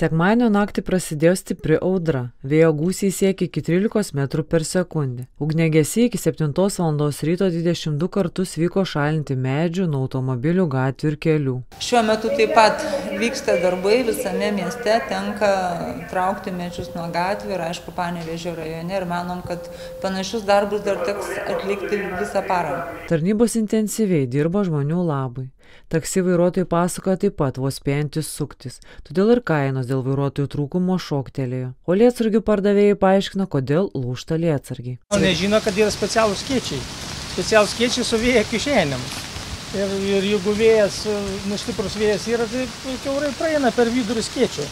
Sekmadienio naktį prasidėjo stipri audra. Vėjo gūsiai siekia iki 13 metrų per sekundę. Ugniagesiai iki 7 val. Ryto 22 kartus vyko šalinti medžių nuo automobilių, gatvių ir kelių. Šiuo metu taip pat vyksta darbai visame mieste, tenka traukti medžius nuo gatvių ir aišku Panevėžio rajone ir manom, kad panašius darbus dar teks atlikti visą parą. Tarnybos intensyviai dirba žmonių labui. Taksi vairuotojai pasakoja taip pat vos spėjantis suktis, todėl ir kainos dėl vairuotojų trūkumo šoktelėjo. O lietsargių pardavėjai paaiškino, kodėl lūžta lietsargiai. Nežino, kad yra specialūs skėčiai. Specialūs skėčiai su vėjo kišenėm. Ir jeigu vėjas, stiprus vėjas yra, tai kiaurai praeina per vidurį skėčio.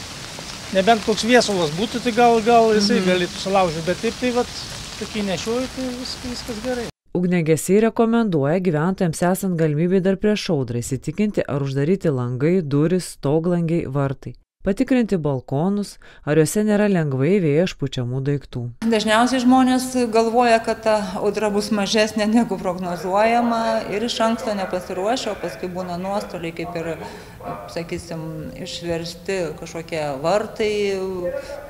Nebent koks viesulas būtų, tai gal jisai galėtų sulaužyti, bet taip tai tokį nešioju, tai viskas gerai. Ugniagesiai rekomenduoja gyventojams esant galimybei dar prieš audrą įsitikinti, ar uždaryti langai, durys, stoglangiai, vartai. Patikrinti balkonus, ar juose nėra lengvai vėjo išpučiamų daiktų. Dažniausiai žmonės galvoja, kad ta audra bus mažesnė negu prognozuojama ir iš anksto nepasiruošia, o paskui būna nuostoliai, kaip ir, sakysim, išversti kažkokie vartai,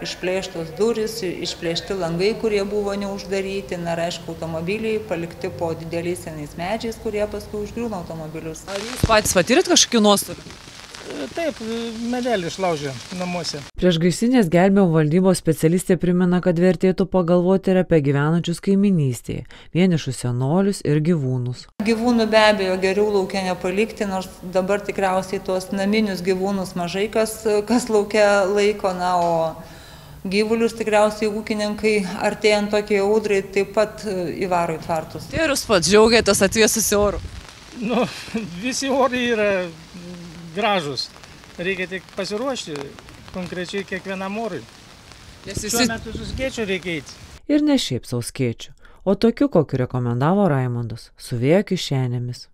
išplėštos durys, išplėšti langai, kurie buvo neuždaryti, na ir aišku, automobiliai palikti po dideliais senais medžiais, kurie paskui užgriūna automobilius. Ar jūs patys patyrėt kažkokių nuostolių? Taip, medelį išlaužė namuose. Priešgaisrinės gelbėjimo valdybos specialistė primena, kad vertėtų pagalvoti ir apie gyvenančius kaiminystėje, vienišus senolius ir gyvūnus. Gyvūnų be abejo geriau lauke nepalikti, nors dabar tikriausiai tuos naminius gyvūnus mažai kas lauke laiko, na, o gyvulius tikriausiai ūkininkai artėjant tokiai audrai taip pat įvaro į tvartus. Tai ir jūs pats džiaugiatės atvėsusiu oru? Visi orai yra gražus. Reikia tik pasiruošti konkrečiai kiekvienam orui. Šiuo metu su skėčiu reikia eiti. Ir ne šiaip sau skėčiu, o tokiu, kokiu rekomendavo Raimondas, su vėjo kišenėmis.